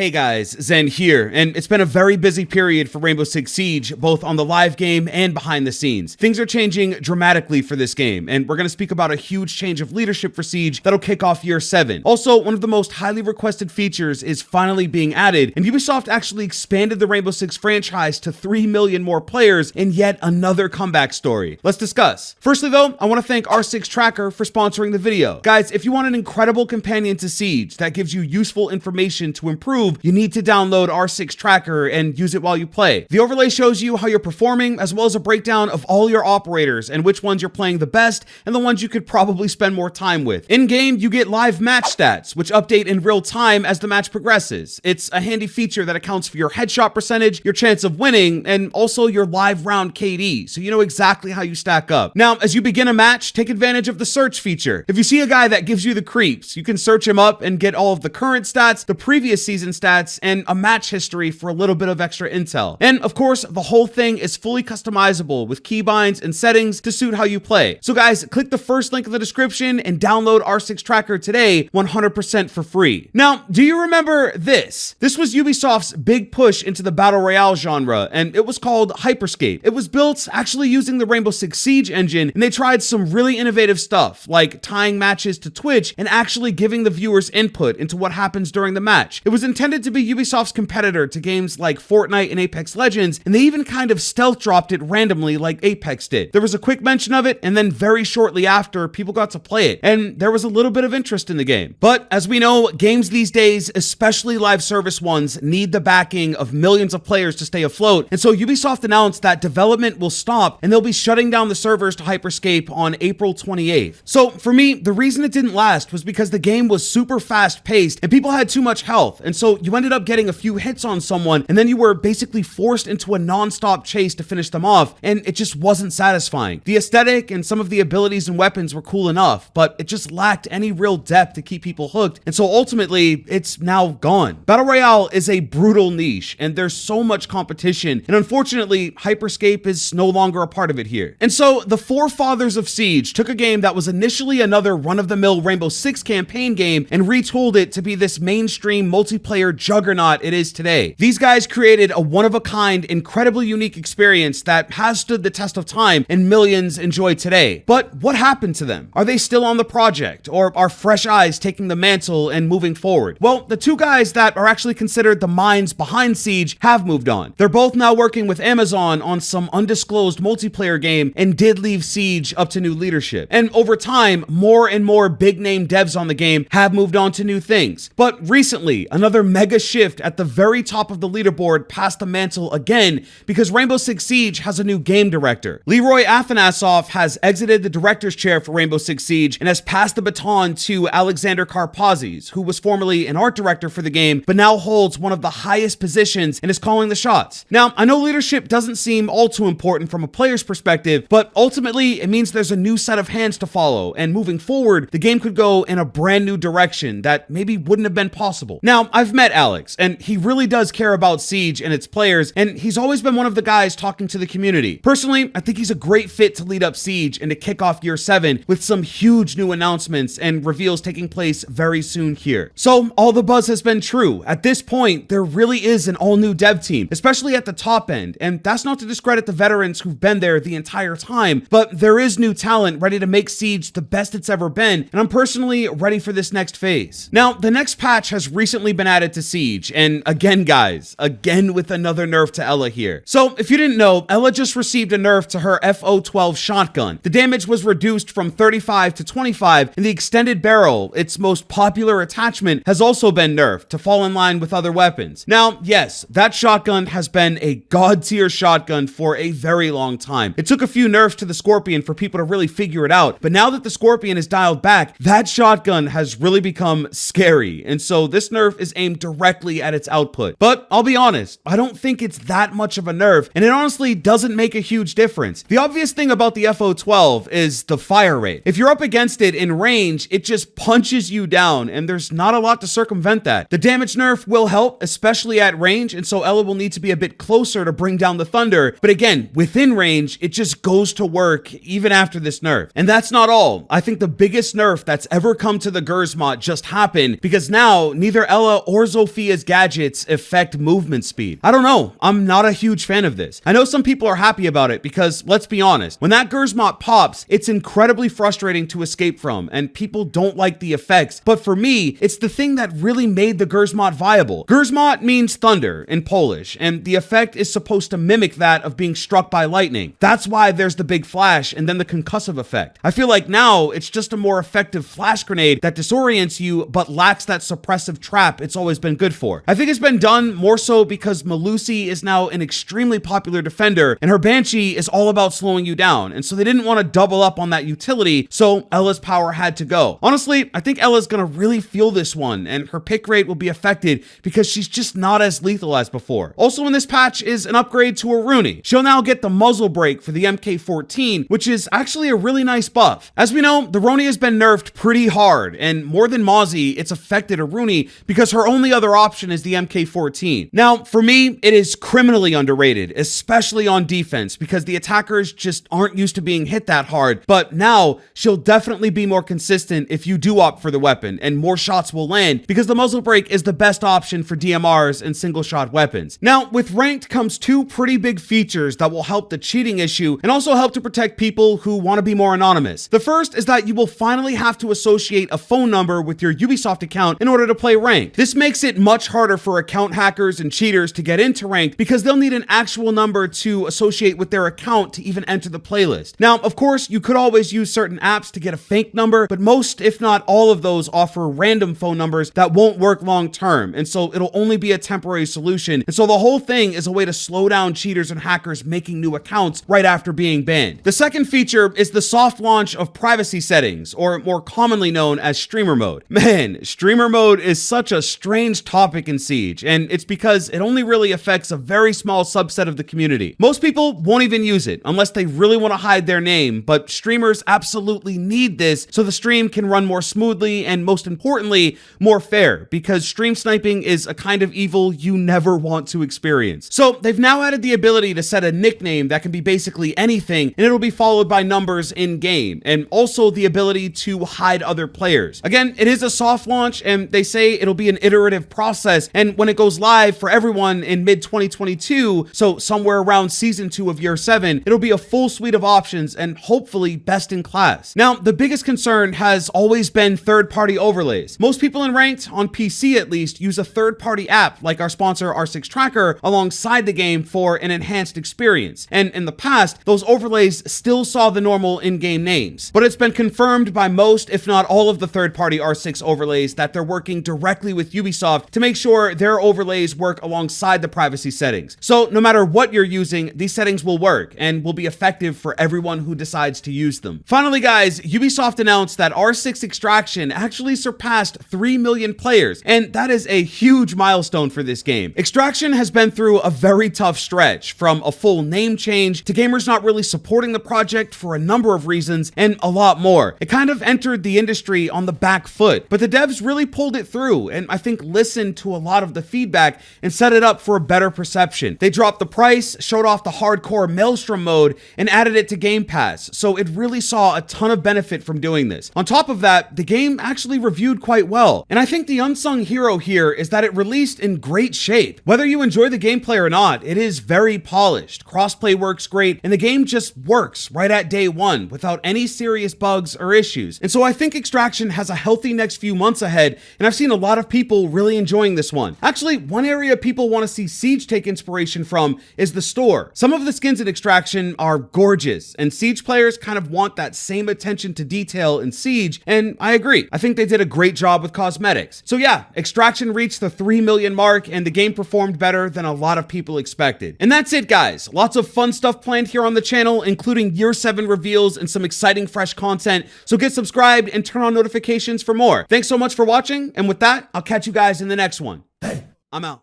Hey guys, Zen here, and it's been a very busy period for Rainbow Six Siege, both on the live game and behind the scenes. Things are changing dramatically for this game, and we're going to speak about a huge change of leadership for Siege that'll kick off year 7. Also, one of the most highly requested features is finally being added, and Ubisoft actually expanded the Rainbow Six franchise to 3 million more players in yet another comeback story. Let's discuss. Firstly though, I want to thank R6 Tracker for sponsoring the video. Guys, if you want an incredible companion to Siege that gives you useful information to improve, you need to download R6 Tracker and use it while you play. The overlay shows you how you're performing, as well as a breakdown of all your operators and which ones you're playing the best and the ones you could probably spend more time with. In-game, you get live match stats, which update in real time as the match progresses. It's a handy feature that accounts for your headshot percentage, your chance of winning, and also your live round KD, so you know exactly how you stack up. Now, as you begin a match, take advantage of the search feature. If you see a guy that gives you the creeps, you can search him up and get all of the current stats, the previous season stats, and a match history for a little bit of extra intel. And of course, the whole thing is fully customizable with keybinds and settings to suit how you play. So guys, click the first link in the description and download R6 Tracker today, 100% for free. Now, do you remember this? This was Ubisoft's big push into the Battle Royale genre, and it was called Hyperscape. It was built actually using the Rainbow Six Siege engine, and they tried some really innovative stuff, like tying matches to Twitch and actually giving the viewers input into what happens during the match. It was intended to be Ubisoft's competitor to games like Fortnite and Apex Legends, and they even kind of stealth dropped it randomly like Apex did. There was a quick mention of it, and then very shortly after, people got to play it, and there was a little bit of interest in the game. But as we know, games these days, especially live service ones, need the backing of millions of players to stay afloat, and so Ubisoft announced that development will stop, and they'll be shutting down the servers to Hyperscape on April 28th. So for me, the reason it didn't last was because the game was super fast paced, and people had too much health, and so you ended up getting a few hits on someone, and then you were basically forced into a non-stop chase to finish them off, and it just wasn't satisfying. The aesthetic and some of the abilities and weapons were cool enough, but it just lacked any real depth to keep people hooked, and so ultimately, it's now gone. Battle Royale is a brutal niche, and there's so much competition, and unfortunately, Hyperscape is no longer a part of it here. And so, the forefathers of Siege took a game that was initially another run-of-the-mill Rainbow Six campaign game and retooled it to be this mainstream multiplayer juggernaut it is today. These guys created a one-of-a-kind, incredibly unique experience that has stood the test of time and millions enjoy today. But what happened to them? Are they still on the project, or are fresh eyes taking the mantle and moving forward? Well, the two guys that are actually considered the minds behind Siege have moved on. They're both now working with Amazon on some undisclosed multiplayer game and did leave Siege up to new leadership. And over time, more and more big-name devs on the game have moved on to new things. But recently, another mega shift at the very top of the leaderboard passed the mantle again because Rainbow Six Siege has a new game director. Leroy Afanasov has exited the director's chair for Rainbow Six Siege and has passed the baton to Alexander Karpazis, who was formerly an art director for the game, but now holds one of the highest positions and is calling the shots. Now, I know leadership doesn't seem all too important from a player's perspective, but ultimately it means there's a new set of hands to follow, and moving forward, the game could go in a brand new direction that maybe wouldn't have been possible. Now, I've met Alex, and he really does care about Siege and its players, and he's always been one of the guys talking to the community. Personally, I think he's a great fit to lead up Siege and to kick off year 7 with some huge new announcements and reveals taking place very soon here. So, all the buzz has been true. At this point, there really is an all-new dev team, especially at the top end, and that's not to discredit the veterans who've been there the entire time, but there is new talent ready to make Siege the best it's ever been, and I'm personally ready for this next phase. Now, the next patch has recently been added to Siege, and again guys, again with another nerf to Ella here. So, if you didn't know, Ella just received a nerf to her FO12 shotgun. The damage was reduced from 35 to 25, and the extended barrel, its most popular attachment, has also been nerfed to fall in line with other weapons. Now, yes, that shotgun has been a god tier shotgun for a very long time. It took a few nerfs to the Scorpion for people to really figure it out, but now that the Scorpion is dialed back, that shotgun has really become scary, and so this nerf is aimed directly at its output. But I'll be honest, I don't think it's that much of a nerf, and it honestly doesn't make a huge difference. The obvious thing about the FO12 is the fire rate. If you're up against it in range, it just punches you down, and there's not a lot to circumvent that. The damage nerf will help, especially at range, and so Ella will need to be a bit closer to bring down the thunder, but again, within range, it just goes to work even after this nerf. And that's not all. I think the biggest nerf that's ever come to the Gersmot just happened, because now neither Ella or Zophia's gadgets affect movement speed. I don't know, I'm not a huge fan of this. I know some people are happy about it because, let's be honest, when that Gersmot pops, it's incredibly frustrating to escape from, and people don't like the effects, but for me, it's the thing that really made the Gersmot viable. Gersmot means thunder in Polish, and the effect is supposed to mimic that of being struck by lightning. That's why there's the big flash and then the concussive effect. I feel like now it's just a more effective flash grenade that disorients you but lacks that suppressive trap it's always been good for. I think it's been done more so because Melusi is now an extremely popular defender and her Banshee is all about slowing you down, and so they didn't want to double up on that utility, so Ella's power had to go. Honestly, I think Ella's gonna really feel this one and her pick rate will be affected because she's just not as lethal as before. Also in this patch is an upgrade to Aruni. She'll now get the muzzle brake for the MK14, which is actually a really nice buff. As we know, the Roni has been nerfed pretty hard, and more than Mozzie, it's affected Aruni because her only other option is the MK14. Now, for me, it is criminally underrated, especially on defense, because the attackers just aren't used to being hit that hard, but now she'll definitely be more consistent if you do opt for the weapon, and more shots will land because the muzzle brake is the best option for DMRs and single shot weapons. Now, with ranked comes two pretty big features that will help the cheating issue and also help to protect people who want to be more anonymous. The first is that you will finally have to associate a phone number with your Ubisoft account in order to play ranked. This makes it much harder for account hackers and cheaters to get into ranked because they'll need an actual number to associate with their account to even enter the playlist. Now, of course, you could always use certain apps to get a fake number, but most, if not all of those, offer random phone numbers that won't work long term, and so it'll only be a temporary solution. And so the whole thing is a way to slow down cheaters and hackers making new accounts right after being banned. The second feature is the soft launch of privacy settings, or more commonly known as streamer mode. Man, streamer mode is such a strange topic in Siege, and it's because it only really affects a very small subset of the community. Most people won't even use it unless they really want to hide their name, but streamers absolutely need this so the stream can run more smoothly and, most importantly, more fair, because stream sniping is a kind of evil you never want to experience. So they've now added the ability to set a nickname that can be basically anything, and it'll be followed by numbers in game, and also the ability to hide other players. Again, it is a soft launch, and they say it'll be an iterative process, and when it goes live for everyone in mid-2022, so somewhere around season 2 of year 7, it'll be a full suite of options and hopefully best in class. Now, the biggest concern has always been third-party overlays. Most people in ranked, on PC at least, use a third-party app like our sponsor R6 Tracker alongside the game for an enhanced experience, and in the past, those overlays still saw the normal in-game names. But it's been confirmed by most, if not all, of the third-party R6 overlays that they're working directly with Ubisoft to make sure their overlays work alongside the privacy settings. So no matter what you're using, these settings will work and will be effective for everyone who decides to use them. Finally, guys, Ubisoft announced that R6 Extraction actually surpassed 3 million players, and that is a huge milestone for this game. Extraction has been through a very tough stretch, from a full name change to gamers not really supporting the project for a number of reasons, and a lot more. It kind of entered the industry on the back foot, but the devs really pulled it through, and I think listened to a lot of the feedback and set it up for a better perception. They dropped the price, showed off the hardcore Maelstrom mode, and added it to Game Pass, so it really saw a ton of benefit from doing this. On top of that, the game actually reviewed quite well, and I think the unsung hero here is that it released in great shape. Whether you enjoy the gameplay or not, it is very polished. Crossplay works great, and the game just works right at day one without any serious bugs or issues. And so I think Extraction has a healthy next few months ahead, and I've seen a lot of people really enjoying this one. Actually, one area people want to see Siege take inspiration from is the store. Some of the skins in Extraction are gorgeous, and Siege players kind of want that same attention to detail in Siege, and I agree. I think they did a great job with cosmetics. So yeah, Extraction reached the 3 million mark, and the game performed better than a lot of people expected. And that's it, guys. Lots of fun stuff planned here on the channel, including year 7 reveals and some exciting fresh content, so get subscribed and turn on notifications for more. Thanks so much for watching, and with that, I'll catch you guys in the next one. Hey, I'm out.